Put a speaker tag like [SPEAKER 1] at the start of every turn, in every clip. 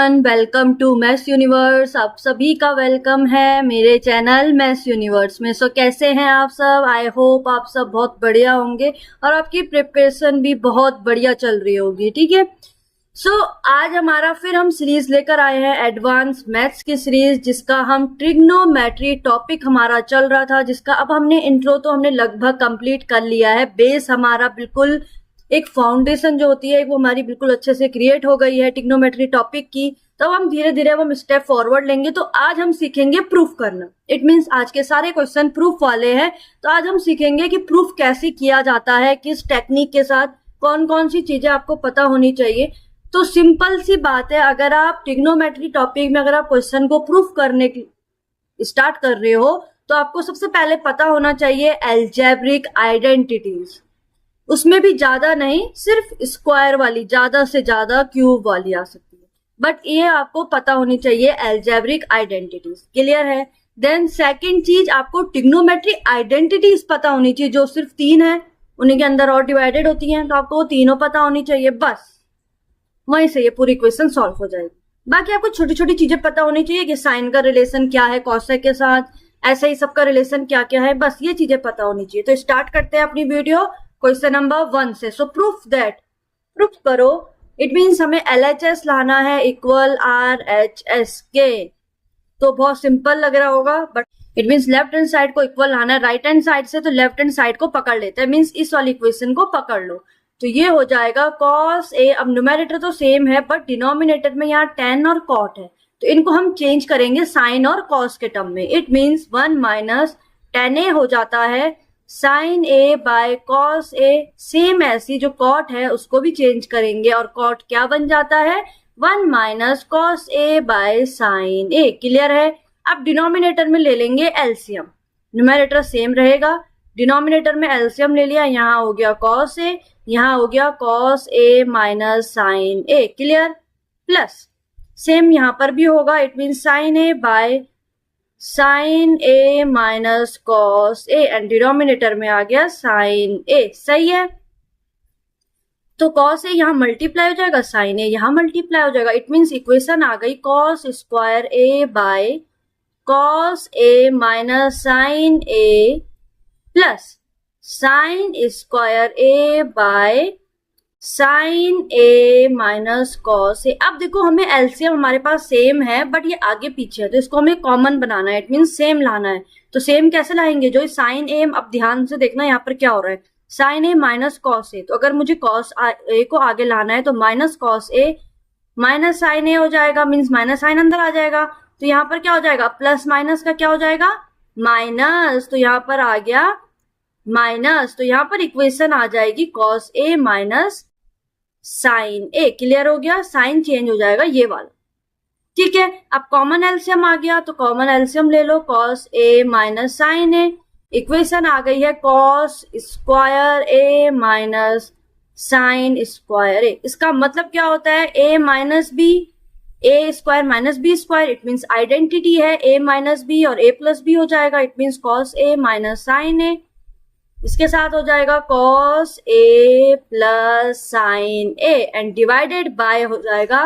[SPEAKER 1] Everyone, welcome to maths universe. आप सभी का वेलकम है मेरे चैनल मैथ्स यूनिवर्स में। कैसे हैं आप सब? आई होप आप सब बहुत बढ़िया होंगे और आपकी प्रिपरेशन भी बहुत बढ़िया चल रही होगी। ठीक है, आज हमारा फिर हम सीरीज लेकर आए हैं एडवांस मैथ्स की सीरीज, जिसका हम ट्रिग्नोमेट्री टॉपिक हमारा चल रहा था, जिसका अब हमने इंट्रो तो हमने लगभग कंप्लीट कर लिया है। बेस हमारा बिल्कुल एक फाउंडेशन जो होती है वो हमारी बिल्कुल अच्छे से क्रिएट हो गई है ट्रिग्नोमेट्री टॉपिक की। तो हम धीरे धीरे वो स्टेप फॉरवर्ड लेंगे। तो आज हम सीखेंगे प्रूफ करना। इट मींस आज के सारे क्वेश्चन प्रूफ वाले हैं। तो आज हम सीखेंगे कि प्रूफ कैसे किया जाता है, किस टेक्निक के साथ, कौन कौन सी चीजें आपको पता होनी चाहिए। तो सिंपल सी बात है, अगर आप ट्रिग्नोमेट्री टॉपिक में अगर आप क्वेश्चन को प्रूफ करने की स्टार्ट कर रहे हो तो आपको सबसे पहले पता होना चाहिए अलजेब्रिक आइडेंटिटीज। उसमें भी ज्यादा नहीं, सिर्फ स्क्वायर वाली, ज्यादा से ज्यादा क्यूब वाली आ सकती है, बट ये आपको पता होनी चाहिए अलजेब्रिक आइडेंटिटीज। क्लियर है? देन सेकंड चीज, आपको ट्रिग्नोमेट्री आइडेंटिटीज पता होनी चाहिए, जो सिर्फ 3 है, उन्हीं के अंदर और डिवाइडेड होती हैं, तो आपको वो तीनों पता होनी चाहिए। बस वहीं से ये पूरी इक्वेशन सॉल्व हो जाएगी। बाकी आपको छोटी छोटी चीजें पता होनी चाहिए कि साइन का रिलेशन क्या है कॉसेक के साथ, ऐसे ही सबका रिलेशन क्या क्या है, बस ये चीजें पता होनी चाहिए। तो स्टार्ट करते हैं अपनी वीडियो क्वेश्चन नंबर 1 से। प्रूफ दैट, प्रूफ करो। इट मीन्स हमें LHS लाना है इक्वल RHS के। तो बहुत सिंपल लग रहा होगा, but it means left hand side को इक्वल लाना है राइट हैंड साइड से, तो लेफ्ट हैंड साइड को पकड़ लेते हैं। मीन्स इस वाली इक्वेशन को पकड़ लो, तो ये हो जाएगा cos A। अब न्यूमेरेटर तो सेम है, बट डिनोमिनेटर में यहाँ tan और cot है, तो इनको हम चेंज करेंगे साइन और cos के टर्म में। It means 1 minus tan A हो जाता है sine A by cos A। Same ऐसी जो cot है उसको भी चेंज करेंगे, और cot क्या बन जाता है? 1 minus cos A by sine A। Clear है? अब डिनोमिनेटर में ले लेंगे एलसीएम। न्यूमेरेटर सेम रहेगा, डिनोमिनेटर में एलसीएम ले लिया, यहाँ हो गया cos A, यहाँ हो गया cos A minus sine A। Clear? Plus same यहाँ पर भी होगा, it mean sine A by sine A minus cos A, and denominator में आ गया साइन A। सही है? तो cos A यहाँ मल्टीप्लाई हो जाएगा, साइन A यहाँ मल्टीप्लाई हो जाएगा। इट मीन्स इक्वेशन आ गई cos square A by cos A minus sine A plus sine square A by sine A minus cos A। अब देखो, हमें एलसीएम हमारे पास सेम है, बट ये आगे पीछे है, तो इसको हमें कॉमन बनाना है। इट मीन सेम लाना है। तो सेम कैसे लाएंगे? जो साइन A, अब ध्यान से देखना यहाँ पर क्या हो रहा है, sine A minus cos A। तो अगर मुझे cos A को आगे लाना है तो minus cos A minus sine A हो जाएगा, मीन्स माइनस साइन अंदर आ जाएगा। तो यहाँ पर क्या हो जाएगा? प्लस माइनस का क्या हो जाएगा? माइनस। तो यहाँ पर आ गया माइनस, तो यहाँ पर इक्वेशन आ जाएगी cos A minus sine A। Clear हो गया? साइन चेंज हो जाएगा ये वाला। ठीक है, अब कॉमन एलसीएम आ गया, तो कॉमन एलसीएम ले लो, cos A minus sine A। Equation आ गई है cos square A minus sine square A। इसका मतलब क्या होता है? A minus B, A square minus B square. It means identity है A माइनस बी, और A प्लस बी हो जाएगा। It means cos A minus sine A। इसके साथ हो जाएगा cos A plus sine A, and divided by हो जाएगा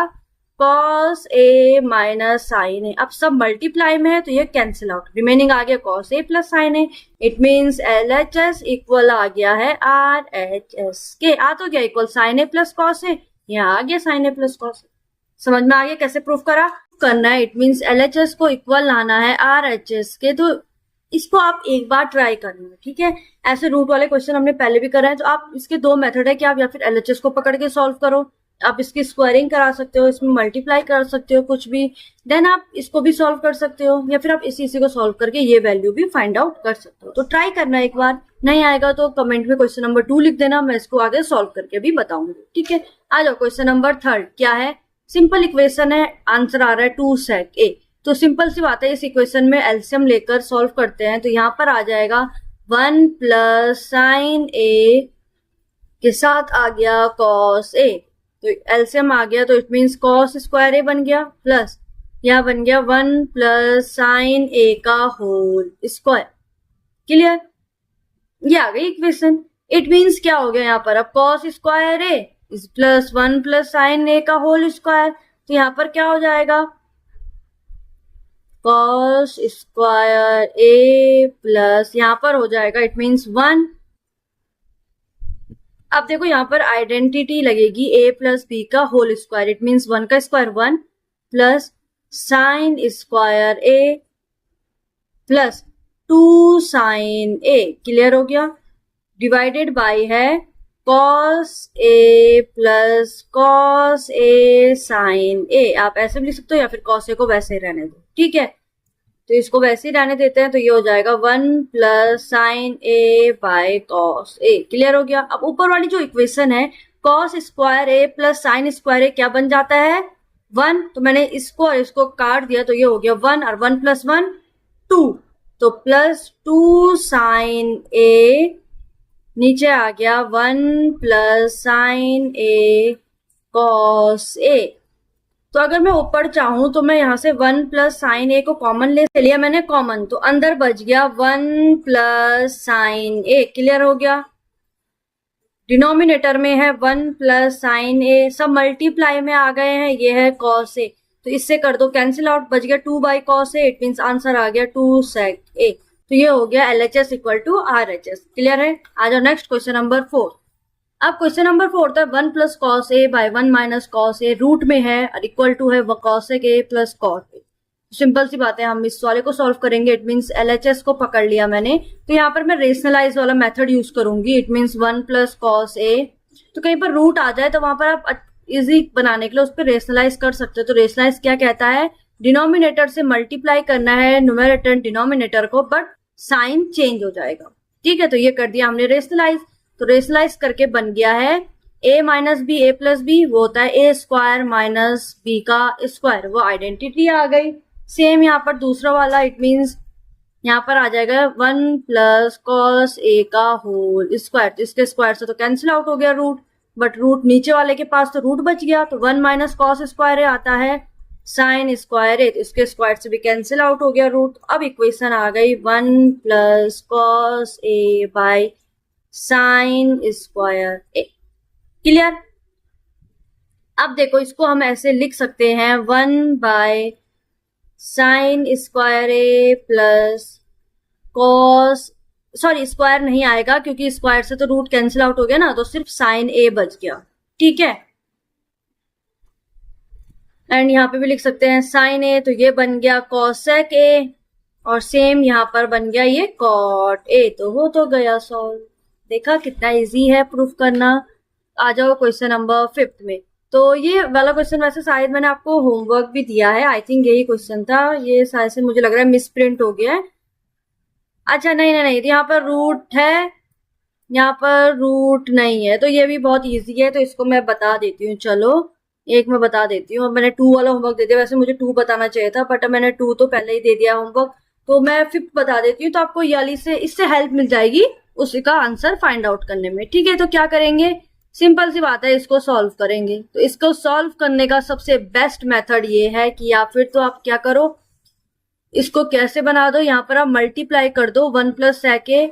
[SPEAKER 1] cos A minus sine A। अब सब मल्टीप्लाई में है तो ये कैंसिल आउट, रिमेनिंग आ गया cos A plus sine A। It means LHS equal आ गया है RHS के। आ तो गया equal sine A plus cos A, यहाँ आ गया sine A plus cos A। समझ में आ गया कैसे प्रूफ करना है? इट मीन्स LHS को इक्वल लाना है RHS के। तो इसको आप एक बार ट्राई करना है, ठीक है? ऐसे रूट वाले क्वेश्चन हमने पहले भी करे हैं, तो आप इसके 2 मेथड है कि आप या फिर LHS को पकड़ के सॉल्व करो, आप इसकी स्क्वायरिंग करा सकते हो, इसमें मल्टीप्लाई कर सकते हो कुछ भी, देन आप इसको भी सॉल्व कर सकते हो, या फिर आप इसी को सॉल्व करके ये वैल्यू भी फाइंड आउट कर सकते हो। तो ट्राई करना एक बार। नहीं आएगा तो कमेंट में क्वेश्चन नंबर 2 लिख देना, मैं इसको आगे सॉल्व करके भी बताऊंगी। ठीक है, आ जाओ क्वेश्चन नंबर 3। क्या है? सिंपल इक्वेशन है, आंसर आ रहा है 2 sec A। तो सिंपल सी बात है, इस इक्वेशन में एलसीएम लेकर सॉल्व करते हैं, तो यहाँ पर आ जाएगा 1 प्लस साइन A के साथ आ गया cos A। तो एलसीएम आ गया, तो it means cos square A बन गया, प्लस यहाँ बन गया 1 प्लस साइन A का होल स्क्वायर। क्लियर? ये आ गई इक्वेशन। इट मीन्स क्या हो गया यहाँ पर? अब cos square A plus 1 plus sine A का होल स्क्वायर। तो यहाँ पर क्या हो जाएगा, कॉस स्क्वायर ए प्लस यहाँ पर हो जाएगा इट मीन्स 1। अब देखो यहाँ पर आइडेंटिटी लगेगी ए प्लस बी का होल स्क्वायर, इट मीन्स 1 का स्क्वायर 1 प्लस साइन स्क्वायर ए प्लस 2 साइन ए, क्लियर हो गया, डिवाइडेड बाय है cos A plus cos A sign ए। आप ऐसे भी लिख सकते हो या फिर कॉस ए को वैसे रहने दो, ठीक है। तो इसको वैसे ही रहने देते हैं, तो ये हो जाएगा 1 plus sign A by cos A, clear हो गया। अब ऊपर वाली जो इक्वेशन है कॉस स्क्वायर ए प्लस साइन स्क्वायर ए क्या बन जाता है 1, तो मैंने इसको और इसको काट दिया तो ये हो गया 1 और 1 प्लस 1 2, तो प्लस 2 साइन ए, नीचे आ गया 1 plus sign A cos A. तो अगर मैं ऊपर चाहूं तो मैं यहां से 1 प्लस साइन ए को कॉमन ले लिया मैंने कॉमन, तो अंदर बच गया 1 प्लस साइन ए, क्लियर हो गया। डिनोमिनेटर में है 1 प्लस साइन ए, सब मल्टीप्लाई में आ गए हैं, ये है कॉस ए, तो इससे कर दो कैंसिल आउट, बच गया 2 by cos A, it means answer आ गया 2 सेक ए। तो ये हो गया LHS equal to RHS, clear है। आ जाओ नेक्स्ट क्वेश्चन नंबर 4। अब क्वेश्चन नंबर 4 था 1 plus cos A by 1 minus cos A, root में है और इक्वल टू है cosec A plus cot A. Simple सी बात है, हम इस वाले को सॉल्व करेंगे, इट मीन्स LHS को पकड़ लिया मैंने, तो यहाँ पर मैं रेशनलाइज वाला मेथड यूज करूंगी, इट मीन्स 1 प्लस कॉस ए। तो कहीं पर रूट आ जाए तो वहां पर आप इजी बनाने के लिए उस पर रेशनलाइज कर सकते हो। तो रेशनलाइज क्या कहता है, डिनोमिनेटर से मल्टीप्लाई करना है न्यूमरेटर डिनोमिनेटर को, बट साइन चेंज हो जाएगा, ठीक है। तो ये कर दिया हमने रेशनलाइज, तो रेशनलाइज करके बन गया है a minus b a plus b, वो होता है ए स्क्वायर माइनस बी का स्क्वायर, वो आइडेंटिटी आ गई। सेम यहाँ पर दूसरा वाला, इट मीन्स यहाँ पर आ जाएगा 1 प्लस कॉस ए का होल स्क्वायर, तो इसके स्क्वायर से तो कैंसिल आउट हो गया रूट, बट रूट नीचे वाले के पास तो रूट बच गया, तो 1 माइनस कॉस स्क्वायर ए आता है साइन स्क्वायर ए, तो इसके स्क्वायर से भी कैंसिल आउट हो गया रूट। अब इक्वेशन आ गई 1 plus cos A by sine square A, clear. अब देखो इसको हम ऐसे लिख सकते हैं 1 by sine square A plus cos, sorry square नहीं आएगा क्योंकि स्क्वायर से तो रूट कैंसिल आउट हो गया ना, तो सिर्फ साइन ए बच गया, ठीक है। एंड यहाँ पे भी लिख सकते हैं साइन ए, तो ये बन गया कॉसेक ए, और सेम यहाँ पर बन गया ये कॉट ए, तो हो तो गया सॉल्व। देखा कितना इजी है प्रूफ करना। आ जाओ क्वेश्चन नंबर 5 में। तो ये वाला क्वेश्चन वैसे शायद मैंने आपको होमवर्क भी दिया है, आई थिंक यही क्वेश्चन था, ये शायद से मुझे लग रहा है मिस प्रिंट हो गया है। अच्छा नहीं नहीं नहीं, यहाँ पर रूट है, यहाँ पर रूट नहीं है, तो ये भी बहुत इजी है, तो इसको मैं बता देती हूँ। चलो एक मैं बता देती हूँ, मैंने 2 वाला होमवर्क दे दिया, वैसे मुझे 2 बताना चाहिए था बट मैंने 2 तो पहले ही दे दिया होमवर्क, तो मैं 5 बता देती हूँ, तो आपको याली से इससे हेल्प मिल जाएगी उसी का आंसर फाइंड आउट करने में, ठीक है। तो क्या करेंगे, सिंपल सी बात है, इसको सॉल्व करेंगे। तो इसको सॉल्व करने का सबसे बेस्ट मेथड ये है कि या फिर तो आप क्या करो, इसको कैसे बना दो, यहाँ पर आप मल्टीप्लाई कर दो 1 प्लस सेक ए,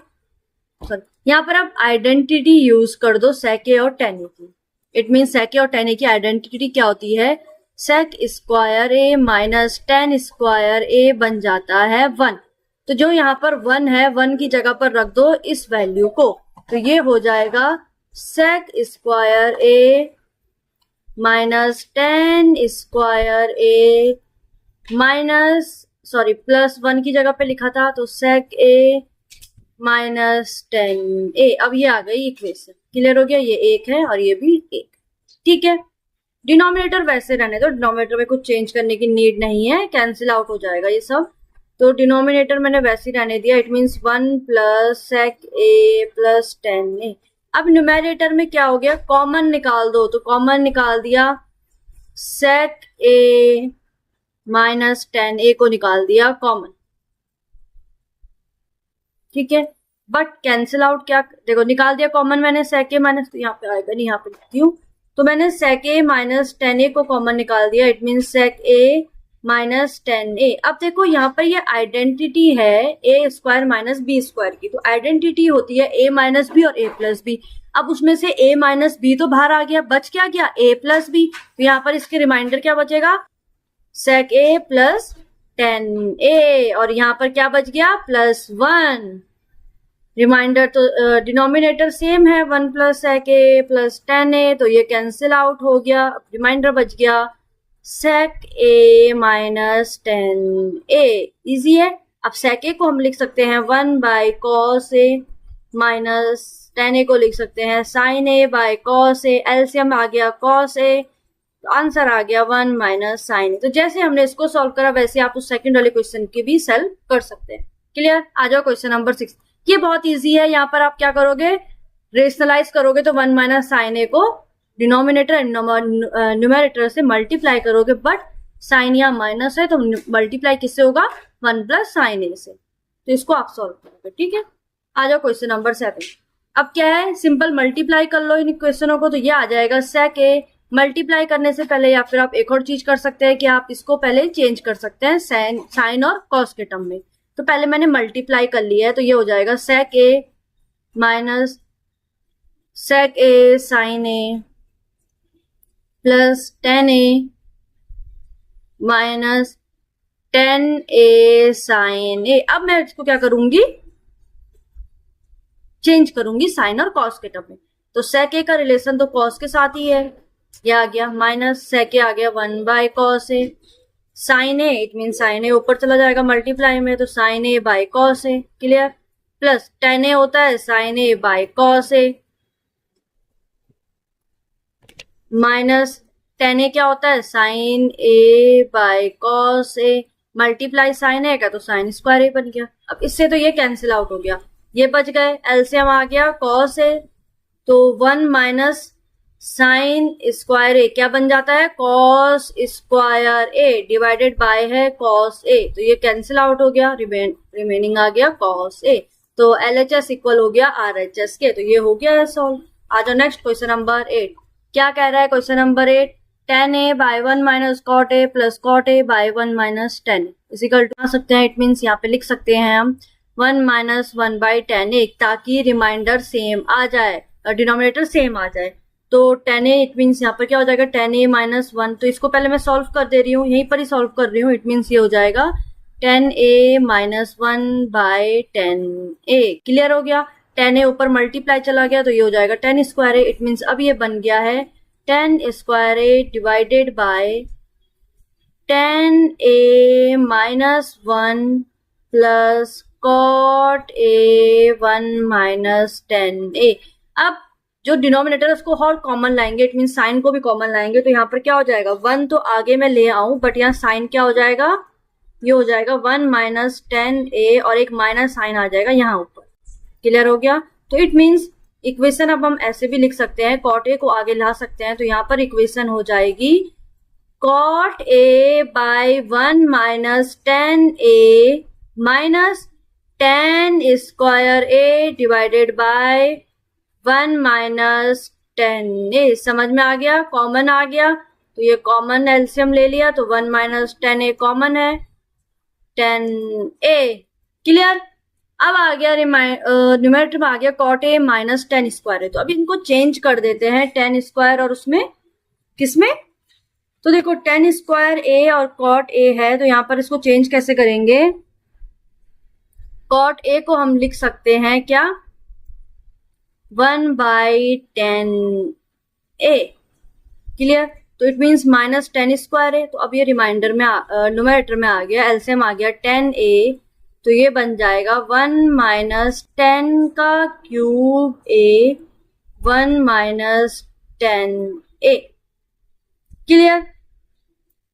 [SPEAKER 1] यहाँ पर आप आइडेंटिटी यूज कर दो सेक ए और टेन ए की, इट मीन सेक ए और टेन ए की आइडेंटिटी क्या होती है, सेक स्क्वायर ए माइनस टेन स्क्वायर ए बन जाता है 1। तो जो यहाँ पर 1 है, 1 की जगह पर रख दो इस वैल्यू को, तो ये हो जाएगा सेक स्क्वायर ए माइनस टेन स्क्वायर ए माइनस, सॉरी प्लस 1 की जगह पे लिखा था, तो सेक ए माइनस टेन ए। अब ये आ गई इक्वेशन, क्लियर हो गया, ये 1 है और ये भी 1, ठीक है। डिनोमिनेटर वैसे रहने दो, डिनोमिनेटर में कुछ चेंज करने की नीड नहीं है, कैंसिल आउट हो जाएगा ये सब, तो डिनोमिनेटर मैंने वैसे ही रहने दिया, it means 1 plus sec A plus tan A. अब न्यूमेरेटर में क्या हो गया, कॉमन निकाल दो, तो कॉमन निकाल दिया, सेक ए माइनस टेन ए को निकाल दिया कॉमन, ठीक है। बट कैंसिल आउट क्या, देखो निकाल दिया कॉमन मैंने सेक ए माइनस, तो यहाँ पे आएगा नहीं, यहाँ पे लिखती हूँ, तो मैंने सेक ए माइनस टेन ए को कॉमन निकाल दिया, it means sec a minus 10a। अब देखो यहाँ पर ये आइडेंटिटी है a square minus B square की, तो आइडेंटिटी होती है a माइनस बी और a प्लस बी। अब उसमें से a माइनस बी तो बाहर आ गया, बच क्या गया a प्लस बी, तो यहाँ पर इसके रिमाइंडर क्या बचेगा sec a प्लस 10a, और यहाँ पर क्या बच गया प्लस 1। रिमाइंडर तो डिनोमिनेटर सेम है, 1 plus sec a plus 10a, तो ये कैंसिल आउट हो गया, रिमाइंडर बच गया sec a minus 10a। Easy है। अब sec a को हम लिख सकते हैं 1 by cos a minus 10a को लिख सकते हैं sin a by cos a, LCM आ गया cos a, तो आंसर आ गया 1 माइनस साइन। तो जैसे हमने इसको सॉल्व करा वैसे आप उस सेकंड वाले क्वेश्चन की भी सॉल्व कर सकते हैं। क्लियर? आ जाओ क्वेश्चन नंबर 6। ये बहुत इजी है। यहाँ पर आप क्या करोगे, रेशनलाइज करोगे तो 1 माइनस साइन ए को डिनोमिनेटर एंड न्यूमरेटर से मल्टीप्लाई करोगे, बट साइन यहाँ माइनस है तो मल्टीप्लाई किससे होगा 1 प्लस साइन ए से, तो इसको आप सॉल्व करोगे। ठीक है, आ जाओ क्वेश्चन नंबर 7। अब क्या है, सिंपल मल्टीप्लाई कर लो इन क्वेश्चनों को, तो ये आ जाएगा sec a। मल्टीप्लाई करने से पहले या फिर आप एक और चीज कर सकते हैं कि आप इसको पहले चेंज कर सकते हैं साइन और कॉस के टर्म में। तो पहले मैंने मल्टीप्लाई कर लिया है, तो ये हो जाएगा sec a minus sec a sin a plus 10a minus 10a sin a। अब मैं इसको क्या करूंगी, चेंज करूंगी साइन और कॉस के टर्म में। तो sec a का रिलेशन तो कॉस के साथ ही है, ये आ गया माइनस sec a आ गया 1 by cos a, sine A it mean sine A ऊपर चला जाएगा मल्टीप्लाई में, तो sine A by cos a। Clear? Plus 10a होता है sine A by cos a, minus 10a क्या होता है sine A by cos a, multiply sine A का तो साइन स्क्वायर ए बन गया। अब इससे तो ये कैंसिल आउट हो गया, ये बच गए, एलसीएम आ गया cos a, तो 1 माइनस साइन स्क्वायर ए क्या बन जाता है cos square A divided by है cos a, तो ये कैंसिल आउट हो गया, रिमेनिंग आ गया cos a, तो LHS इक्वल हो गया RHS के, तो ये हो गया सॉल्व। आ जाओ नेक्स्ट क्वेश्चन नंबर 8। क्या कह रहा है question number 8, tan a bye 1 minus cot a plus cot a bye 1 minus 10 equal to आ सकते हैं, इट मीन्स यहाँ पे लिख सकते हैं हम 1 माइनस 1 बाई tan a, ताकि रिमाइंडर सेम आ जाए और डिनोमिनेटर सेम आ जाए। तो tan a इट मीन्स यहाँ पर क्या हो जाएगा tan a माइनस 1, तो इसको पहले मैं सॉल्व कर दे रही हूँ, यहीं पर ही सॉल्व कर रही हूँ, इट मीन्स ये हो जाएगा tan a minus 1 by tan a। Clear हो गया? tan a ऊपर मल्टीप्लाई चला गया तो ये हो जाएगा tan square a, it means अब ये बन गया है tan square a divided bye tan a minus 1 plus cot a 1 minus tan a। अब जो डिनोमिनेटर है उसको और कॉमन लाएंगे, इट मीन साइन को भी कॉमन लाएंगे, तो यहाँ पर क्या हो जाएगा 1 तो आगे मैं ले आऊं, बट यहाँ साइन क्या हो जाएगा, ये हो जाएगा 1 माइनस 10a और एक माइनस साइन आ जाएगा यहाँ ऊपर। क्लियर हो गया? तो इट मीन्स इक्वेशन अब हम ऐसे भी लिख सकते हैं, cot a को आगे ला सकते हैं, तो यहाँ पर इक्वेशन हो जाएगी cot a bye 1 minus 10a minus tan square a divided by 1 minus 10a। समझ में आ गया? कॉमन आ गया, तो ये कॉमन एलसीएम ले लिया, तो 1 माइनस 10a कॉमन है 10a। क्लियर? अब आ गया न्यूमरेटर में आ गया cot a माइनस 10 स्क्वायर है, तो अब इनको चेंज कर देते हैं 10 स्क्वायर और उसमें किसमें, तो देखो 10 स्क्वायर a और cot a है, तो यहाँ पर इसको चेंज कैसे करेंगे, cot a को हम लिख सकते हैं क्या 1 बाई 10a। क्लियर? तो इट मीन्स माइनस 10 स्क्वायर है, तो अब ये रिमाइंडर में न्यूमरेटर में आ गया, एलसीएम आ गया 10a, तो ये बन जाएगा 1 माइनस 10 का cube a 1 minus 10a। Clear?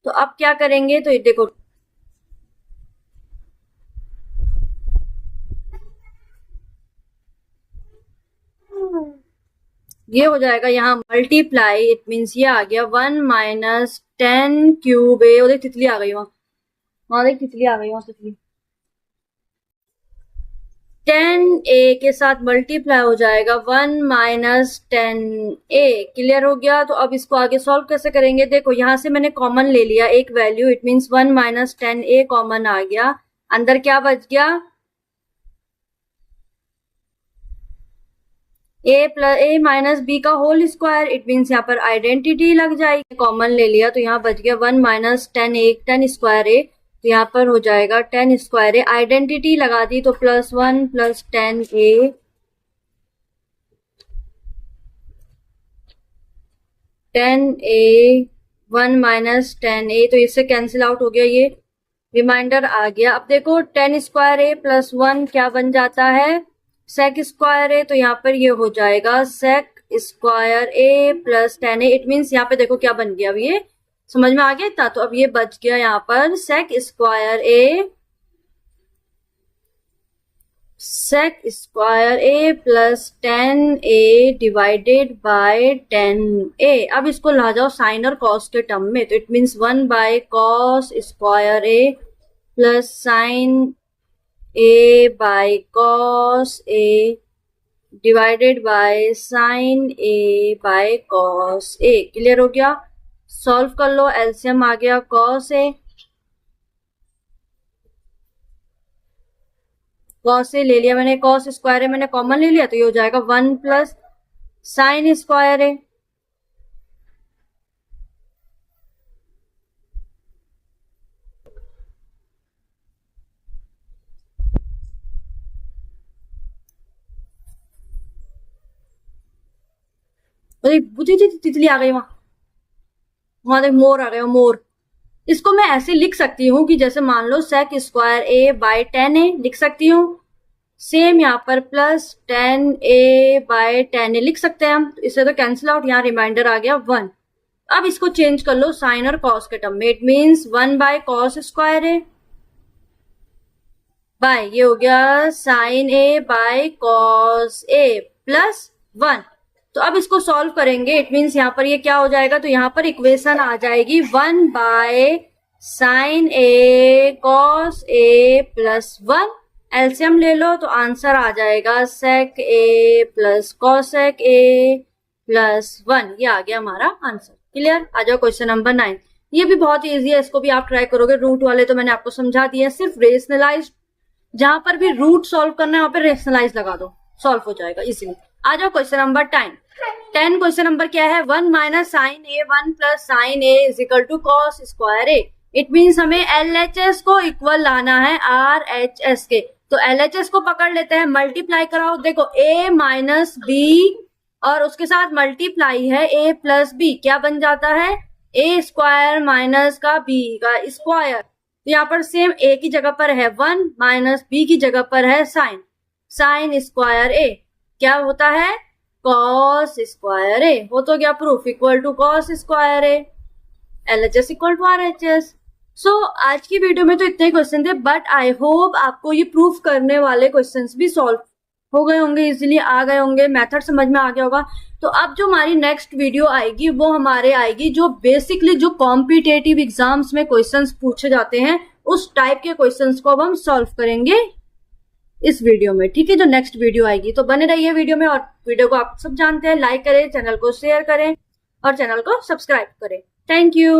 [SPEAKER 1] तो अब क्या करेंगे, तो ये देखो ये हो जाएगा यहाँ मल्टीप्लाई, इट मीन्स ये आ गया 1 माइनस 10 क्यूब a, देख तितली आ गई वहां देख तितली आ गई वहां तितली। 10a के साथ मल्टीप्लाई हो जाएगा 1 माइनस 10a। क्लियर हो गया। तो अब इसको आगे सॉल्व कैसे करेंगे, देखो यहां से मैंने कॉमन ले लिया एक value, it means 1 minus 10a common आ गया, अंदर क्या बच गया, a माइनस b का होल स्क्वायर, इट मीन्स यहाँ पर आइडेंटिटी लग जाएगी, कॉमन ले लिया तो यहाँ बच गया 1 माइनस 10 स्क्वायर a, तो यहाँ पर हो जाएगा 10 स्क्वायर a, आइडेंटिटी लगा दी तो +1 plus 10a, 10a 1 minus 10a, तो इससे कैंसिल आउट हो गया, ये रिमाइंडर आ गया। अब देखो 10 स्क्वायर a प्लस 1 क्या बन जाता है, सेक स्क्वायर a, तो यहाँ पर ये हो जाएगा sec square a plus 10a, it means यहाँ पे देखो क्या बन गया, अब ये समझ में आ गया था। तो अब ये बच गया यहाँ पर sec square a plus 10a divided by 10a। अब इसको ला जाओ साइन और कॉस के टर्म में, तो it means 1 by cos square a plus sine a by cos a divided bye sine a by cos a। Clear हो गया। Solve कर लो, एलसीएम आ गया कॉस ए ले लिया मैंने, कॉस स्क्वायर ए मैंने कॉमन ले लिया तो ये हो जाएगा 1 प्लस साइन स्क्वायर ए। तितली आ गई, वहां देख मोर आ गया, मोर। इसको मैं ऐसे लिख सकती हूँ कि जैसे मान लो sec square a by 10a लिख सकती हूँ, सेम यहाँ पर प्लस 10a बाय 10a लिख सकते हैं हम, इससे तो कैंसिल आउट, यहाँ रिमाइंडर आ गया 1। अब इसको चेंज कर लो साइन और कॉस के टर्म में, it means 1 by cos square a by ये हो गया sine a by cos a plus 1। तो अब इसको सॉल्व करेंगे, इट मीन्स यहाँ पर ये क्या हो जाएगा, तो यहाँ पर इक्वेशन आ जाएगी 1 bye sine a cos a plus 1। LCM ले लो तो आंसर आ जाएगा सेक a plus cosec a plus 1। ये आ गया हमारा आंसर। क्लियर। आ जाओ क्वेश्चन नंबर 9। ये भी बहुत इजी है, इसको भी आप ट्राई करोगे। रूट वाले तो मैंने आपको समझा दिए, सिर्फ रेशनलाइज, जहां पर भी रूट सॉल्व करना है वहां पर रेशनलाइज लगा दो, सॉल्व हो जाएगा इजीली। आ जाओ क्वेश्चन नंबर 10। क्वेश्चन नंबर क्या है, 1 minus sine a 1 plus sine a is equal to cos square a। It means हमें LHS को इक्वल लाना है RHS के, तो LHS को पकड़ लेते हैं, मल्टीप्लाई कराओ। देखो a माइनस b और उसके साथ मल्टीप्लाई है a प्लस b, क्या बन जाता है, a स्क्वायर माइनस का b का स्क्वायर। तो यहाँ पर सेम a की जगह पर है 1 माइनस b की जगह पर है साइन स्क्वायर a, क्या होता है, कॉस स्क्वायर ए। हो तो गया proof, equal to cos square a, LHS equal to RHS। So आज की वीडियो में तो इतने क्वेश्चन थे, बट आई होप आपको ये प्रूफ करने वाले क्वेश्चंस भी सॉल्व हो गए होंगे, इजीली आ गए होंगे, मेथड समझ में आ गया होगा। तो अब जो हमारी नेक्स्ट वीडियो आएगी वो हमारे आएगी जो बेसिकली जो कॉम्पिटेटिव एग्जाम्स में क्वेश्चंस पूछे जाते हैं, उस टाइप के क्वेश्चंस को अब हम सॉल्व करेंगे इस वीडियो में। ठीक है, जो नेक्स्ट वीडियो आएगी, तो बने रहिए वीडियो में। और वीडियो को आप सब जानते हैं, लाइक करें, चैनल को शेयर करें और चैनल को सब्सक्राइब करें। Thank you.